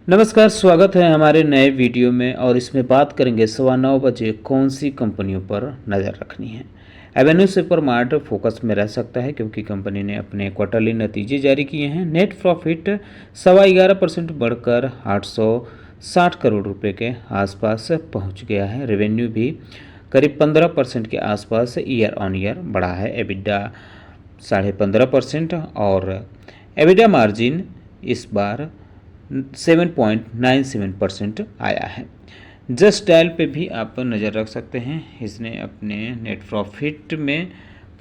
नमस्कार, स्वागत है हमारे नए वीडियो में और इसमें बात करेंगे 9:15 बजे कौन सी कंपनियों पर नज़र रखनी है। एवेन्यू सुपरमार्ट फोकस में रह सकता है क्योंकि कंपनी ने अपने क्वार्टरली नतीजे जारी किए हैं। नेट प्रॉफिट 11.25% बढ़कर 860 करोड़ रुपए के आसपास पहुंच गया है। रेवेन्यू भी करीब 15% के आसपास ईयर ऑन ईयर बढ़ा है। एबिडा 15.5% और एबिडा मार्जिन इस बार 7.97% आया है। जस्ट डायल पे भी आप नज़र रख सकते हैं। इसने अपने नेट प्रॉफिट में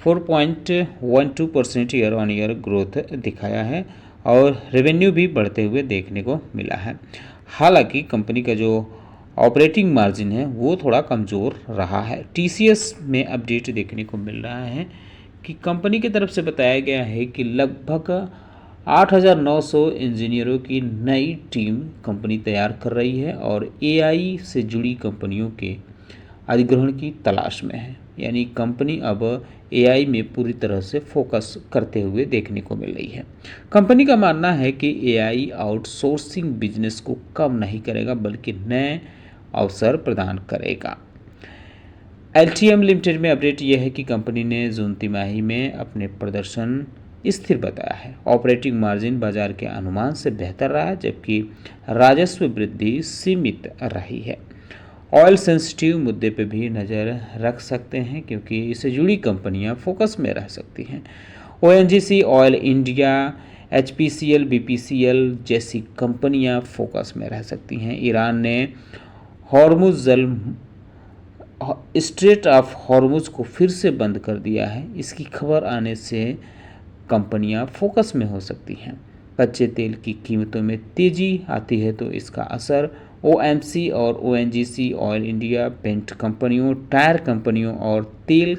4.12% ईयर ऑन ईयर ग्रोथ दिखाया है और रेवेन्यू भी बढ़ते हुए देखने को मिला है। हालांकि कंपनी का जो ऑपरेटिंग मार्जिन है वो थोड़ा कमज़ोर रहा है। टीसीएस में अपडेट देखने को मिल रहा है कि कंपनी की तरफ से बताया गया है कि लगभग 8,900 इंजीनियरों की नई टीम कंपनी तैयार कर रही है और एआई से जुड़ी कंपनियों के अधिग्रहण की तलाश में है। यानी कंपनी अब एआई में पूरी तरह से फोकस करते हुए देखने को मिल रही है। कंपनी का मानना है कि एआई आउटसोर्सिंग बिजनेस को कम नहीं करेगा बल्कि नए अवसर प्रदान करेगा। एलटीएम लिमिटेड में अपडेट यह है कि कंपनी ने जून तिमाही में अपने प्रदर्शन स्थिर बताया है। ऑपरेटिंग मार्जिन बाजार के अनुमान से बेहतर रहा जबकि राजस्व वृद्धि सीमित रही है। ऑयल सेंसिटिव मुद्दे पर भी नज़र रख सकते हैं क्योंकि इससे जुड़ी कंपनियां फोकस में रह सकती हैं। ONGC, oil India, HPCL, BPCL जैसी कंपनियां फोकस में रह सकती हैं। ईरान ने हॉर्मुज स्ट्रेट ऑफ हॉर्मुज को फिर से बंद कर दिया है। इसकी खबर आने से कंपनियां फोकस में हो सकती हैं। कच्चे तेल की कीमतों में तेजी आती है तो इसका असर ओएमसी और ओएनजीसी, ऑयल इंडिया, पेंट कंपनियों, टायर कंपनियों और तेल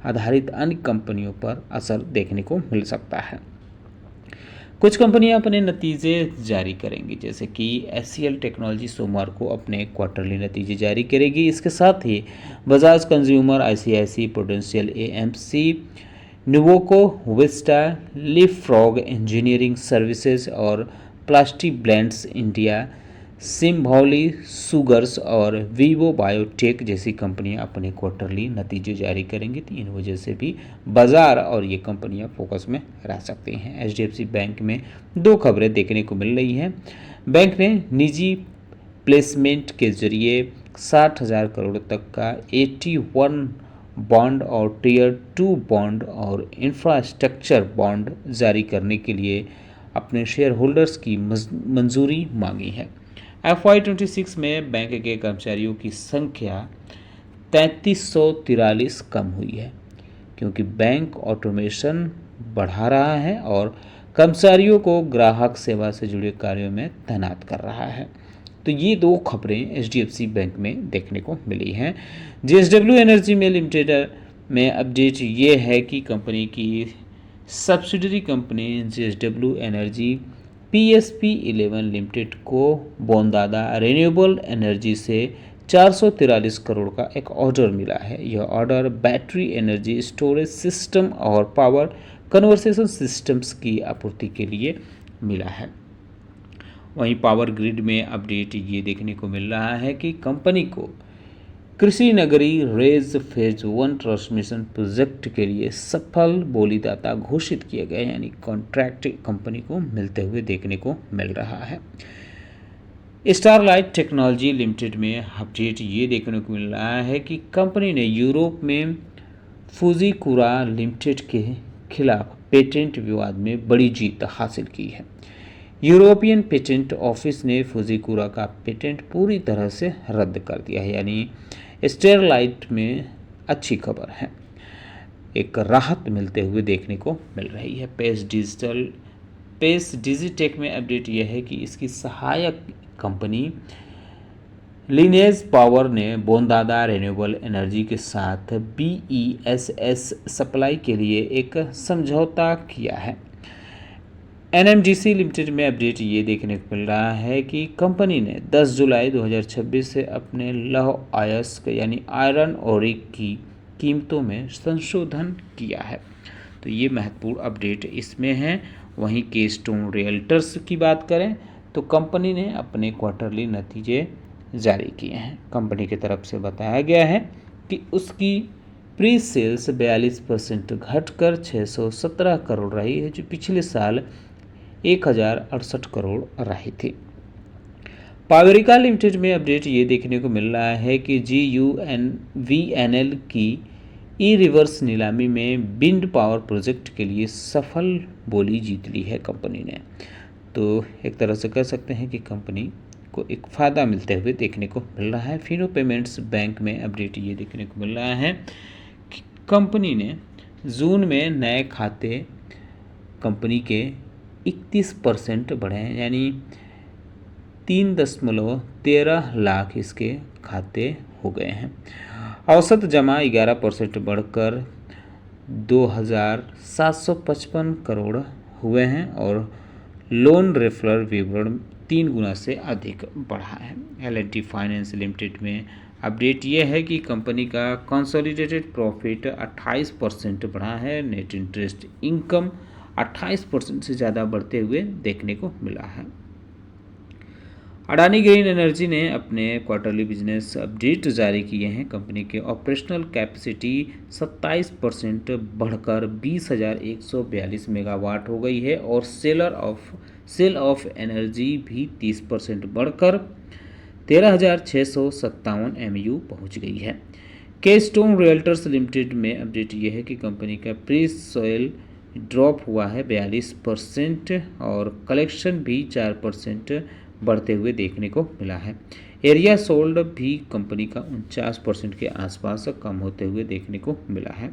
आधारित अन्य कंपनियों पर असर देखने को मिल सकता है। कुछ कंपनियां अपने नतीजे जारी करेंगी जैसे कि एचसीएल टेक्नोलॉजी सोमवार को अपने क्वार्टरली नतीजे जारी करेगी। इसके साथ ही Bajaj Consumer, ICICI Prudential, AMC, Nuvoco, Vista, Leapfrog Engineering Services और Plastic Blends India, Simbhaoli Sugars और वीवो बायोटेक जैसी कंपनियां अपने क्वार्टरली नतीजे जारी करेंगी। तो इन वजह से भी बाजार और ये कंपनियां फोकस में रह सकती हैं। एचडीएफसी बैंक में दो खबरें देखने को मिल रही हैं। बैंक ने निजी प्लेसमेंट के जरिए 60,000 करोड़ तक का 81 बॉन्ड और टीयर 2 बॉन्ड और इंफ्रास्ट्रक्चर बॉन्ड जारी करने के लिए अपने शेयर होल्डर्स की मंजूरी मांगी है। FY26 में बैंक के कर्मचारियों की संख्या 3343 कम हुई है क्योंकि बैंक ऑटोमेशन बढ़ा रहा है और कर्मचारियों को ग्राहक सेवा से जुड़े कार्यों में तैनात कर रहा है। तो ये दो खबरें एचडीएफसी बैंक में देखने को मिली हैं। जेएसडब्ल्यू एनर्जी में लिमिटेड में अपडेट ये है कि कंपनी की subsidiary company JSW energy PSP11 limited को बोंदादा रिन्यूएबल एनर्जी से 443 करोड़ का एक ऑर्डर मिला है। यह order battery energy storage system और पावर कन्वर्सेशन सिस्टम्स की आपूर्ति के लिए मिला है। वहीं पावर ग्रिड में अपडेट ये देखने को मिल रहा है कि कंपनी को कृषि नगरी रेज फेज 1 ट्रांसमिशन प्रोजेक्ट के लिए सफल बोलीदाता घोषित किए गए, यानी कॉन्ट्रैक्ट कंपनी को मिलते हुए देखने को मिल रहा है। स्टारलाइट टेक्नोलॉजी लिमिटेड में अपडेट ये देखने को मिल रहा है कि कंपनी ने यूरोप में फुजीकुरा लिमिटेड के खिलाफ पेटेंट विवाद में बड़ी जीत हासिल की है। यूरोपियन पेटेंट ऑफिस ने फुजीकुरा का पेटेंट पूरी तरह से रद्द कर दिया है, यानी स्टेरलाइट में अच्छी खबर है, एक राहत मिलते हुए देखने को मिल रही है। पेस डिजिटेक में अपडेट यह है कि इसकी सहायक कंपनी लिनेज पावर ने बोंदादा रिन्यूएबल एनर्जी के साथ BESS सप्लाई के लिए एक समझौता किया है। NMDC लिमिटेड में अपडेट ये देखने को मिल रहा है कि कंपनी ने 10 जुलाई 2026 से अपने लौह अयस्क यानी आयरन और की कीमतों में संशोधन किया है। तो ये महत्वपूर्ण अपडेट इसमें है। वहीं केस्टोन रियल्टर्स की बात करें तो कंपनी ने अपने क्वार्टरली नतीजे जारी किए हैं। कंपनी की तरफ से बताया गया है कि उसकी प्री सेल्स 42% घटकर 617 करोड़ रही है, जो पिछले साल 1068 करोड़ रही थी। पावरिका लिमिटेड में अपडेट ये देखने को मिल रहा है कि GUVNL की ई रिवर्स नीलामी में विंड पावर प्रोजेक्ट के लिए सफल बोली जीत ली है कंपनी ने। तो एक तरह से कह सकते हैं कि कंपनी को एक फ़ायदा मिलते हुए देखने को मिल रहा है। फिनो पेमेंट्स बैंक में अपडेट ये देखने को मिल रहा है कि कंपनी ने जून में नए खाते कंपनी के 31% बढ़े हैं, यानी 3.13 लाख इसके खाते हो गए हैं। औसत जमा 11% बढ़कर 2,755 करोड़ हुए हैं और लोन रेफरल विवरण 3 गुना से अधिक बढ़ा है। L&T फाइनेंस लिमिटेड में अपडेट ये है कि कंपनी का कंसोलिडेटेड प्रॉफिट 28% बढ़ा है। नेट इंटरेस्ट इनकम 28% से ज़्यादा बढ़ते हुए देखने को मिला है। अडानी ग्रीन एनर्जी ने अपने क्वार्टरली बिजनेस अपडेट जारी किए हैं। कंपनी के ऑपरेशनल कैपेसिटी 27% बढ़कर 20,142 मेगावाट हो गई है और सेल ऑफ एनर्जी भी 30% बढ़कर 13,657 MU पहुंच गई है। केस्टोन रियल्टर्स लिमिटेड में अपडेट ये है कि कंपनी का प्री सेल ड्रॉप हुआ है 42% और कलेक्शन भी 4% बढ़ते हुए देखने को मिला है। एरिया सोल्ड भी कंपनी का 49% के आसपास कम होते हुए देखने को मिला है।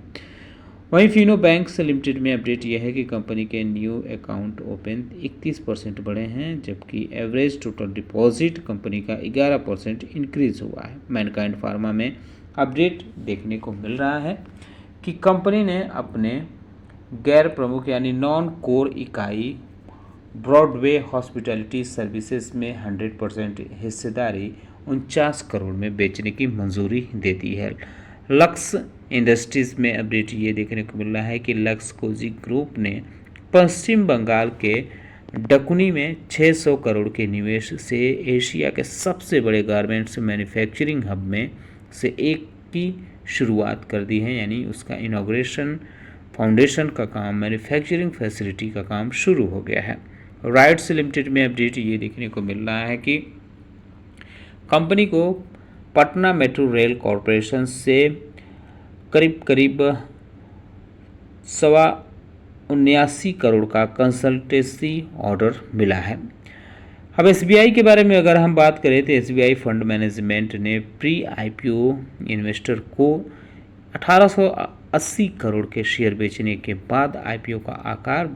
वहीं फिनो बैंक्स लिमिटेड में अपडेट यह है कि कंपनी के न्यू अकाउंट ओपन 31% बढ़े हैं, जबकि एवरेज टोटल डिपॉजिट कंपनी का 11% इंक्रीज हुआ है। मैनकाइंड फार्मा में अपडेट देखने को मिल रहा है कि कंपनी ने अपने गैर प्रमुख यानी नॉन कोर इकाई ब्रॉडवे हॉस्पिटैलिटी सर्विसेज में 100% हिस्सेदारी 49 करोड़ में बेचने की मंजूरी दे दी है। लक्स इंडस्ट्रीज में अपडेट ये देखने को मिल रहा है कि लक्स कोजी ग्रुप ने पश्चिम बंगाल के डकुनी में 600 करोड़ के निवेश से एशिया के सबसे बड़े गारमेंट्स मैन्युफैक्चरिंग हब में से एक की शुरुआत कर दी है, यानी उसका इनॉग्रेशन फाउंडेशन का काम, मैन्युफैक्चरिंग फैसिलिटी का काम शुरू हो गया है। राइट्स लिमिटेड में अपडेट ये देखने को मिल रहा है कि कंपनी को पटना मेट्रो रेल कॉरपोरेशन से करीब 79 करोड़ का कंसल्टेंसी ऑर्डर मिला है। अब SBI के बारे में अगर हम बात करें तो SBI फंड मैनेजमेंट ने प्री IPO इन्वेस्टर को 1880 करोड़ के शेयर बेचने के बाद IPO का आकार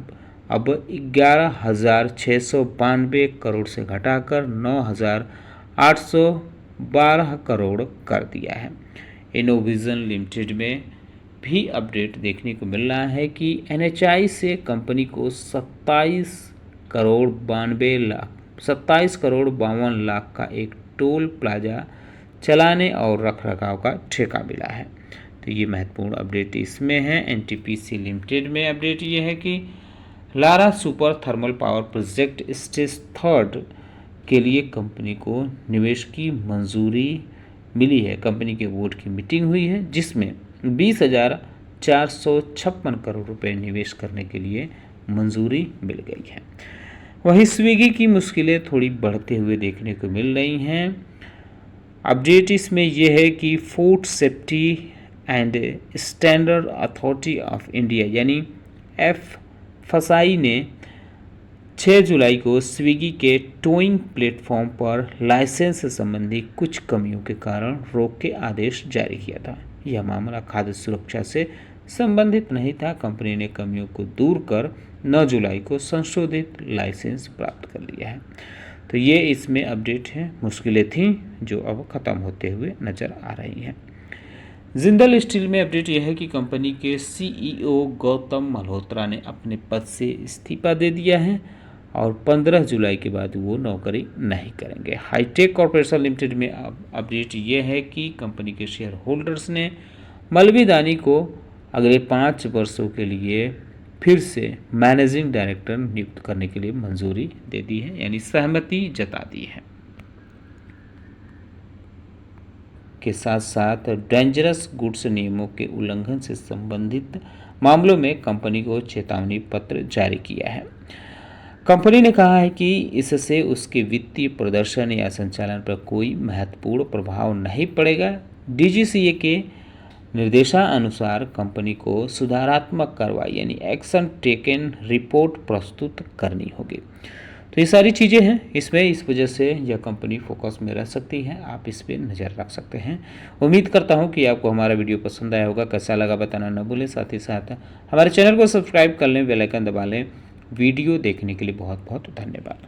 अब 11,692 करोड़ से घटाकर 9,812 करोड़ कर दिया है। इनोविजन लिमिटेड में भी अपडेट देखने को मिल रहा है कि NHI से कंपनी को 27 करोड़ 52 लाख का एक टोल प्लाजा चलाने और रखरखाव का ठेका मिला है। तो ये महत्वपूर्ण अपडेट इसमें है। NTPC लिमिटेड में अपडेट ये है कि Lara super thermal power project stage 3 के लिए कंपनी को निवेश की मंजूरी मिली है। कंपनी के बोर्ड की मीटिंग हुई है जिसमें 20,456 करोड़ रुपए निवेश करने के लिए मंजूरी मिल गई है। वहीं स्विगी की मुश्किलें थोड़ी बढ़ते हुए देखने को मिल रही हैं। अपडेट इसमें यह है कि food safety and standard authority of India यानी FSSAI ने 6 जुलाई को स्विगी के टोइंग प्लेटफॉर्म पर लाइसेंस संबंधी कुछ कमियों के कारण रोक के आदेश जारी किया था। यह मामला खाद्य सुरक्षा से संबंधित नहीं था। कंपनी ने कमियों को दूर कर 9 जुलाई को संशोधित लाइसेंस प्राप्त कर लिया है। तो ये इसमें अपडेट है। मुश्किलें थीं जो अब ख़त्म होते हुए नज़र आ रही हैं। जिंदल स्टील में अपडेट यह है कि कंपनी के CEO गौतम मल्होत्रा ने अपने पद से इस्तीफा दे दिया है और 15 जुलाई के बाद वो नौकरी नहीं करेंगे। हाईटेक कॉरपोरेशन लिमिटेड में अपडेट ये है कि कंपनी के शेयर होल्डर्स ने मलबी दानी को अगले 5 वर्षों के लिए फिर से मैनेजिंग डायरेक्टर नियुक्त करने के लिए मंजूरी दे दी है, यानी सहमति जता दी है। के साथ साथ डेंजरस गुड्स नियमों के उल्लंघन से संबंधित मामलों में कंपनी को चेतावनी पत्र जारी किया है। कंपनी ने कहा है कि इससे उसके वित्तीय प्रदर्शन या संचालन पर कोई महत्वपूर्ण प्रभाव नहीं पड़ेगा। डीजीसीए के निर्देशानुसार कंपनी को सुधारात्मक कार्रवाई यानी एक्शन टेकन रिपोर्ट प्रस्तुत करनी होगी। तो ये सारी चीज़ें हैं इसमें, इस वजह से यह कंपनी फोकस में रह सकती है। आप इस पर नज़र रख सकते हैं। उम्मीद करता हूँ कि आपको हमारा वीडियो पसंद आया होगा। कैसा लगा बताना न भूलें। साथ ही साथ हमारे चैनल को सब्सक्राइब कर लें, बेल आइकन दबा लें। वीडियो देखने के लिए बहुत बहुत धन्यवाद।